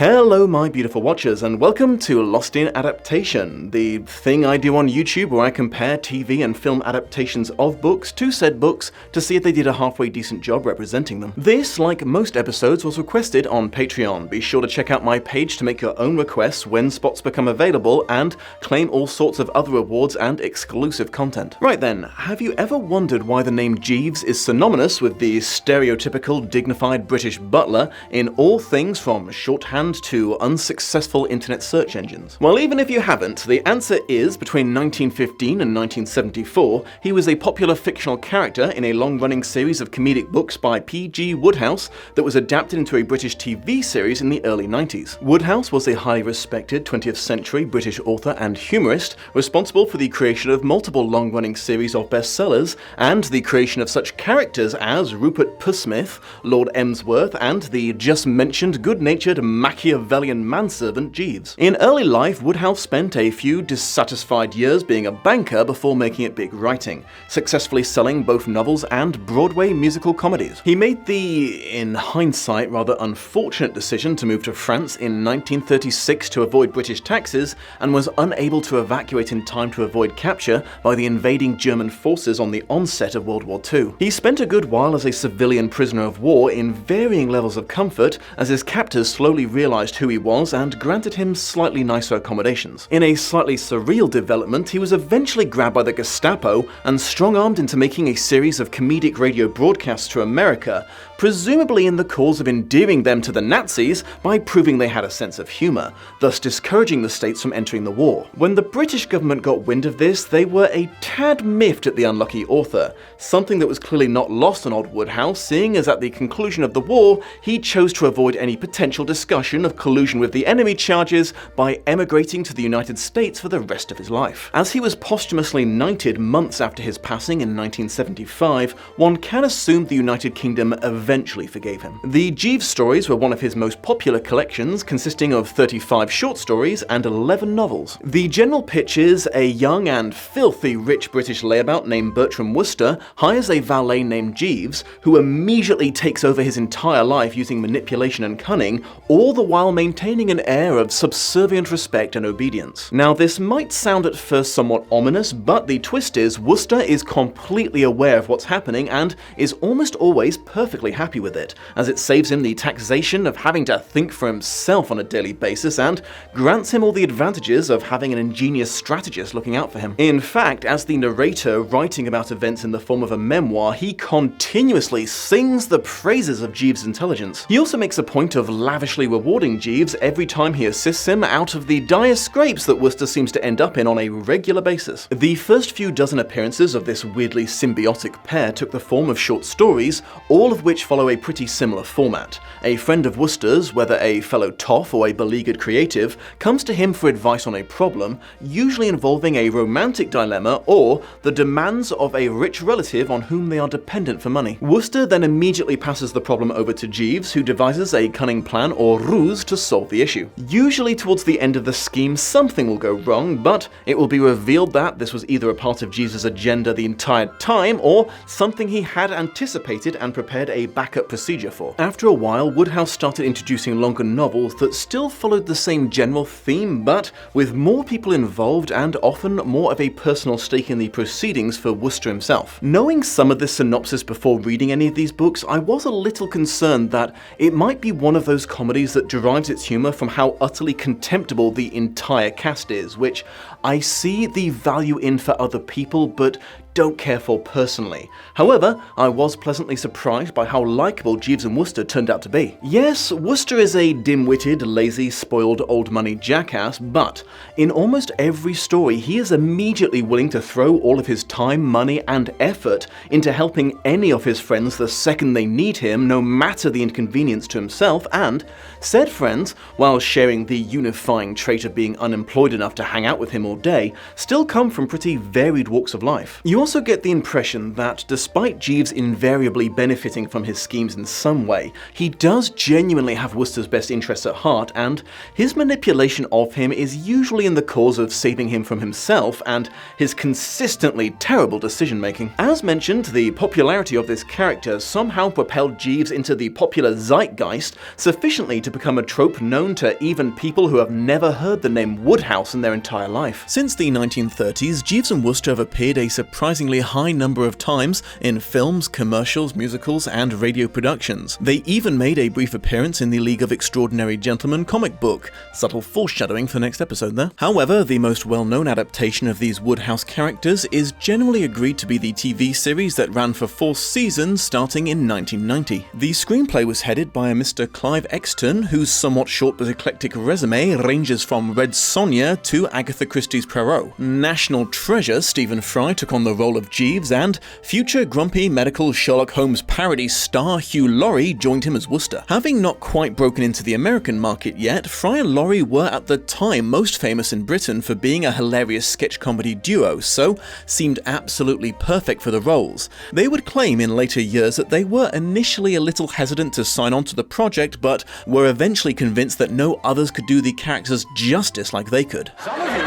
Hello my beautiful watchers and welcome to Lost in Adaptation, the thing I do on YouTube where I compare TV and film adaptations of books to said books to see if they did a halfway decent job representing them. This, like most episodes, was requested on Patreon. Be sure to check out my page to make your own requests when spots become available and claim all sorts of other rewards and exclusive content. Right then, have you ever wondered why the name Jeeves is synonymous with the stereotypical dignified British butler in all things from shorthand to unsuccessful internet search engines? Well, even if you haven't, the answer is between 1915 and 1974, he was a popular fictional character in a long-running series of comedic books by PG Wodehouse that was adapted into a British TV series in the early 90s. Wodehouse was a highly respected 20th century British author and humorist, responsible for the creation of multiple long-running series of bestsellers and the creation of such characters as Rupert Pursmith, Lord Emsworth, and the just mentioned good-natured Machiavellian manservant Jeeves. In early life, Wodehouse spent a few dissatisfied years being a banker before making it big writing, successfully selling both novels and Broadway musical comedies. He made the, in hindsight, rather unfortunate decision to move to France in 1936 to avoid British taxes and was unable to evacuate in time to avoid capture by the invading German forces on the onset of World War II. He spent a good while as a civilian prisoner of war in varying levels of comfort as his captors slowly realized who he was and granted him slightly nicer accommodations. In a slightly surreal development, he was eventually grabbed by the Gestapo and strong-armed into making a series of comedic radio broadcasts to America, presumably in the cause of endearing them to the Nazis by proving they had a sense of humor, thus discouraging the states from entering the war. When the British government got wind of this, they were a tad miffed at the unlucky author, something that was clearly not lost on old Wodehouse, seeing as at the conclusion of the war, he chose to avoid any potential discussion of collusion with the enemy charges by emigrating to the United States for the rest of his life. As he was posthumously knighted months after his passing in 1975, one can assume the United Kingdom eventually forgave him. The Jeeves stories were one of his most popular collections, consisting of 35 short stories and 11 novels. The general pitch is a young and filthy rich British layabout named Bertram Wooster hires a valet named Jeeves, who immediately takes over his entire life using manipulation and cunning, all the while maintaining an air of subservient respect and obedience. Now, this might sound at first somewhat ominous, but the twist is Wooster is completely aware of what's happening and is almost always perfectly happy with it, as it saves him the taxation of having to think for himself on a daily basis and grants him all the advantages of having an ingenious strategist looking out for him. In fact, as the narrator writing about events in the form of a memoir, he continuously sings the praises of Jeeves' intelligence. He also makes a point of lavishly rewarding Jeeves every time he assists him out of the dire scrapes that Wooster seems to end up in on a regular basis. The first few dozen appearances of this weirdly symbiotic pair took the form of short stories, all of which follow a pretty similar format. A friend of Wooster's, whether a fellow toff or a beleaguered creative, comes to him for advice on a problem, usually involving a romantic dilemma or the demands of a rich relative on whom they are dependent for money. Wooster then immediately passes the problem over to Jeeves, who devises a cunning plan or ruse to solve the issue. Usually towards the end of the scheme, something will go wrong, but it will be revealed that this was either a part of Jeeves' agenda the entire time or something he had anticipated and prepared a backup procedure for. After a while, Wodehouse started introducing longer novels that still followed the same general theme, but with more people involved and often more of a personal stake in the proceedings for Wooster himself. Knowing some of this synopsis before reading any of these books, I was a little concerned that it might be one of those comedies that derives its humor from how utterly contemptible the entire cast is, which I see the value in for other people, but don't care for personally. However, I was pleasantly surprised by how likable Jeeves and Wooster turned out to be. Yes, Wooster is a dim-witted, lazy, spoiled, old-money jackass, but in almost every story he is immediately willing to throw all of his time, money, and effort into helping any of his friends the second they need him, no matter the inconvenience to himself, and said friends, while sharing the unifying trait of being unemployed enough to hang out with him all day, still come from pretty varied walks of life. You also get the impression that despite Jeeves invariably benefiting from his schemes in some way, he does genuinely have Wooster's best interests at heart, and his manipulation of him is usually in the cause of saving him from himself and his consistently terrible decision-making. As mentioned, the popularity of this character somehow propelled Jeeves into the popular zeitgeist sufficiently to become a trope known to even people who have never heard the name Wodehouse in their entire life. Since the 1930s, Jeeves and Wooster have appeared a surprisingly high number of times in films, commercials, musicals, and radio productions. They even made a brief appearance in the League of Extraordinary Gentlemen comic book. Subtle foreshadowing for next episode there. However, the most well-known adaptation of these Wodehouse characters is generally agreed to be the TV series that ran for 4 seasons starting in 1990. The screenplay was headed by a Mr. Clive Exton, whose somewhat short but eclectic resume ranges from Red Sonja to Agatha Christie's Poirot. National treasure Stephen Fry took on the role of Jeeves, and future grumpy medical Sherlock Holmes parody star Hugh Laurie joined him as Wooster. Having not quite broken into the American market yet, Fry and Laurie were at the time most famous in Britain for being a hilarious sketch comedy duo, so seemed absolutely perfect for the roles. They would claim in later years that they were initially a little hesitant to sign on to the project, but were eventually convinced that no others could do the characters justice like they could. Some of you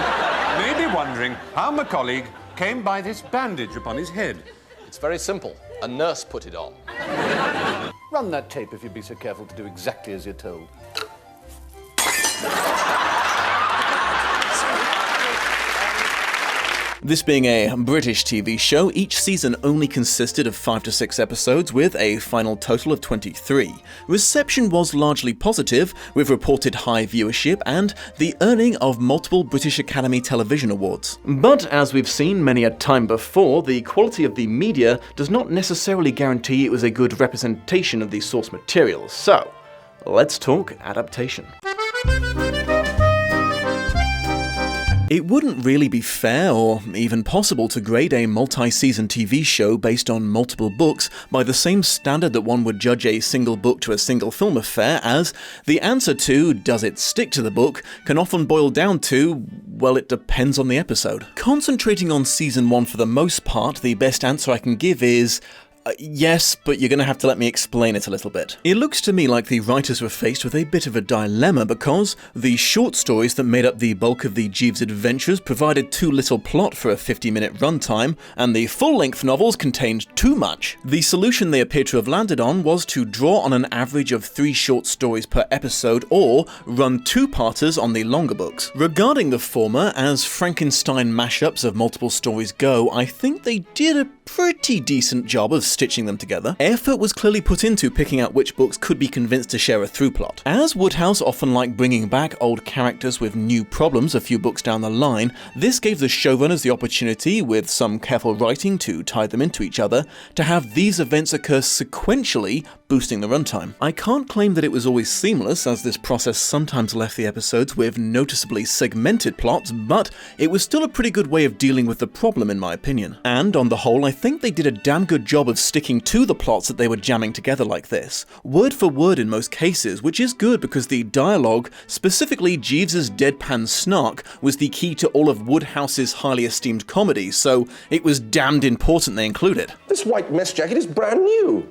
may be wondering how my colleague came by this bandage upon his head. It's very simple. A nurse put it on. Run that tape if you'd be so careful to do exactly as you're told. This being a British TV show, each season only consisted of 5 to 6 episodes with a final total of 23. Reception was largely positive, with reported high viewership and the earning of multiple British Academy Television Awards. But as we've seen many a time before, the quality of the media does not necessarily guarantee it was a good representation of the source material. So, let's talk adaptation. It wouldn't really be fair or even possible to grade a multi-season TV show based on multiple books by the same standard that one would judge a single book to a single film affair, as the answer to does it stick to the book can often boil down to, well, it depends on the episode. Concentrating on season 1 for the most part, the best answer I can give is yes, but you're going to have to let me explain it a little bit. It looks to me like the writers were faced with a bit of a dilemma because the short stories that made up the bulk of the Jeeves adventures provided too little plot for a 50-minute runtime, and the full-length novels contained too much. The solution they appear to have landed on was to draw on an average of 3 short stories per episode or run 2-parters on the longer books. Regarding the former, as Frankenstein mashups of multiple stories go, I think they did a pretty decent job of stitching them together. Effort was clearly put into picking out which books could be convinced to share a through plot. As Wodehouse often liked bringing back old characters with new problems a few books down the line, this gave the showrunners the opportunity, with some careful writing to tie them into each other, to have these events occur sequentially, boosting the runtime. I can't claim that it was always seamless, as this process sometimes left the episodes with noticeably segmented plots, but it was still a pretty good way of dealing with the problem in my opinion. And on the whole, I think they did a damn good job of sticking to the plots that they were jamming together like this, word for word in most cases, which is good because the dialogue, specifically Jeeves's deadpan snark, was the key to all of Wodehouse's highly esteemed comedy, so it was damned important they include it. This white mess jacket is brand new.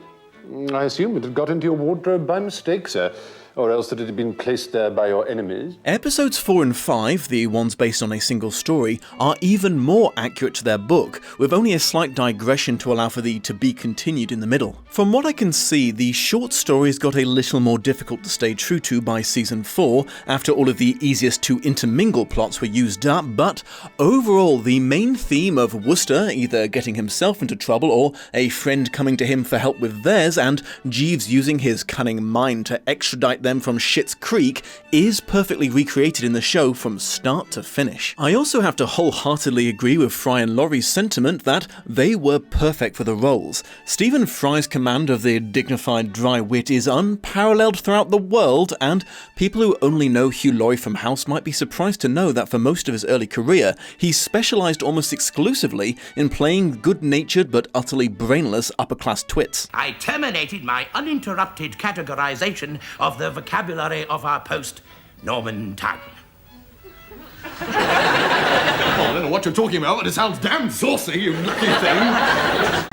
I assume it had got into your wardrobe by mistake, sir. Or else that it had been placed there by your enemies. Episodes 4 and 5, the ones based on a single story, are even more accurate to their book, with only a slight digression to allow for the to be continued in the middle. From what I can see, the short stories got a little more difficult to stay true to by season 4, after all of the easiest to intermingle plots were used up, but overall the main theme of Wooster either getting himself into trouble or a friend coming to him for help with theirs, and Jeeves using his cunning mind to extradite them from Schitt's Creek, is perfectly recreated in the show from start to finish. I also have to wholeheartedly agree with Fry and Laurie's sentiment that they were perfect for the roles. Stephen Fry's command of the dignified dry wit is unparalleled throughout the world, and people who only know Hugh Laurie from House might be surprised to know that for most of his early career, he specialised almost exclusively in playing good-natured but utterly brainless upper-class twits. I terminated my uninterrupted categorization of the vocabulary of our post-Norman tongue. I don't know what you're talking about, but it sounds damn saucy, you lucky thing.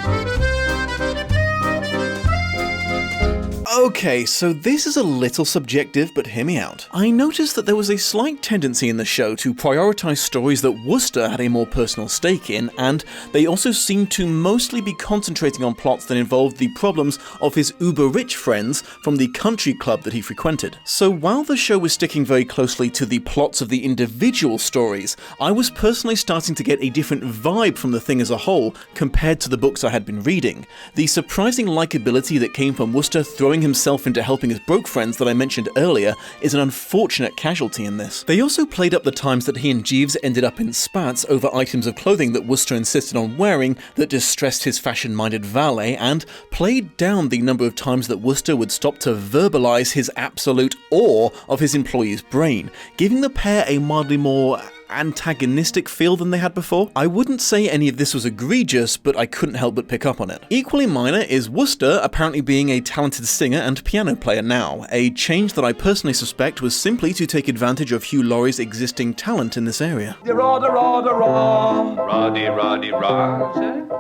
Okay, so this is a little subjective, but hear me out. I noticed that there was a slight tendency in the show to prioritise stories that Wooster had a more personal stake in, and they also seemed to mostly be concentrating on plots that involved the problems of his uber-rich friends from the country club that he frequented. So while the show was sticking very closely to the plots of the individual stories, I was personally starting to get a different vibe from the thing as a whole compared to the books I had been reading. The surprising likability that came from Wooster throwing himself into helping his broke friends that I mentioned earlier is an unfortunate casualty in this. They also played up the times that he and Jeeves ended up in spats over items of clothing that Wooster insisted on wearing that distressed his fashion-minded valet, and played down the number of times that Wooster would stop to verbalise his absolute awe of his employee's brain, giving the pair a mildly more antagonistic feel than they had before. I wouldn't say any of this was egregious, but I couldn't help but pick up on it. Equally minor is Wooster apparently being a talented singer and piano player now, a change that I personally suspect was simply to take advantage of Hugh Laurie's existing talent in this area. Roddy, roddy, rah,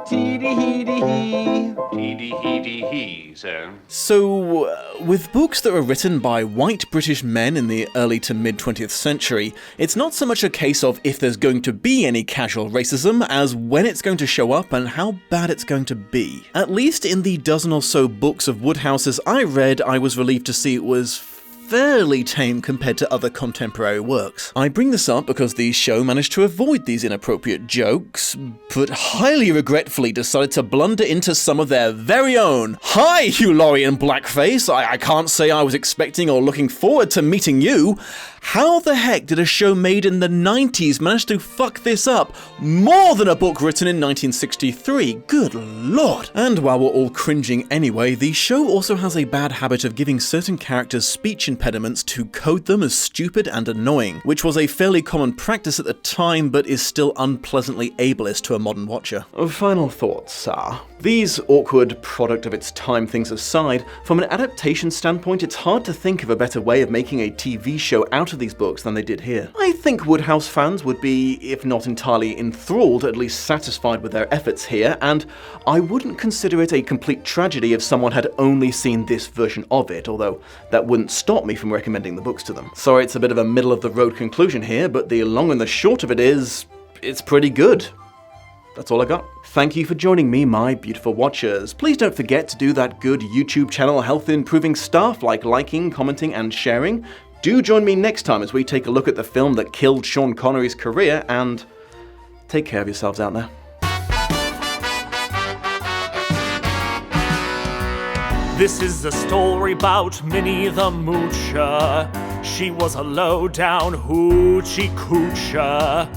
Teedy-heedy-hee. Teedy-heedy-hee, sir. So, with books that were written by white British men in the early to mid 20th century, it's not so much a case of if there's going to be any casual racism as when it's going to show up and how bad it's going to be. At least in the dozen or so books of Wodehouse's I read, I was relieved to see it was fairly tame compared to other contemporary works. I bring this up because the show managed to avoid these inappropriate jokes, but highly regretfully decided to blunder into some of their very own. Hi, Hugh Laurie in blackface. I can't say I was expecting or looking forward to meeting you. How the heck did a show made in the 90s manage to fuck this up more than a book written in 1963? Good lord. And while we're all cringing anyway, the show also has a bad habit of giving certain characters speech impediments to code them as stupid and annoying, which was a fairly common practice at the time but is still unpleasantly ableist to a modern watcher. Final thoughts, sir. These awkward product of its time things aside, from an adaptation standpoint, it's hard to think of a better way of making a TV show out of these books than they did here. I think Wodehouse fans would be, if not entirely enthralled, at least satisfied with their efforts here, and I wouldn't consider it a complete tragedy if someone had only seen this version of it, although that wouldn't stop me from recommending the books to them. Sorry it's a bit of a middle-of-the-road conclusion here, but the long and the short of it is, it's pretty good. That's all I got. Thank you for joining me, my beautiful watchers. Please don't forget to do that good YouTube channel health improving stuff like liking, commenting, and sharing. Do join me next time as we take a look at the film that killed Sean Connery's career, and take care of yourselves out there. This is a story about Minnie the Moocher. She was a low-down hoochie coocher.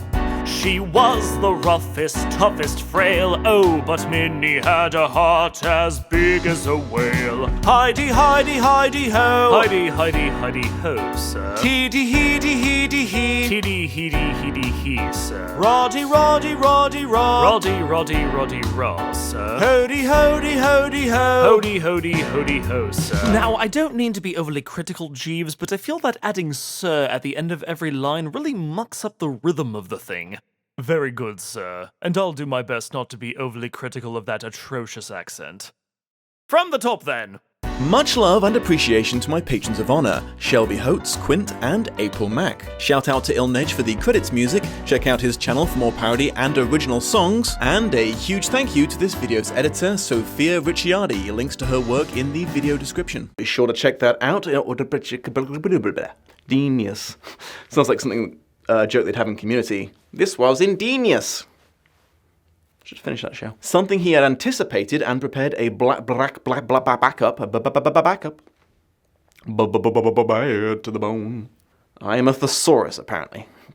She was the roughest, toughest frail, oh, but Minnie had a heart as big as a whale. Heidi, Heidi, Heidi, ho! Heidi, Heidi, Heidi, ho, sir. Teedy, heedy, heedy, hee. Teedy, heedy, heedy, hee, sir. Roddy, Roddy, Roddy, Rod. Roddy, Roddy, Roddy, Rod, sir. Hody, hody, hody, ho. Hody, hody, hody, ho, sir. Now, I don't mean to be overly critical, Jeeves, but I feel that adding sir at the end of every line really mucks up the rhythm of the thing. Very good, sir. And I'll do my best not to be overly critical of that atrocious accent. From the top, then. Much love and appreciation to my patrons of honor, Shelby Holtz, Quint, and April Mack. Shout out to Ilnej for the credits music, check out his channel for more parody and original songs, and a huge thank you to this video's editor, Sophia Ricciardi. Links to her work in the video description. Be sure to check that out. Genius. Sounds like something joke they'd have in Community. This was ingenious. Should finish that show. Something he had anticipated and prepared a backup. To the bone. I am a thesaurus, apparently.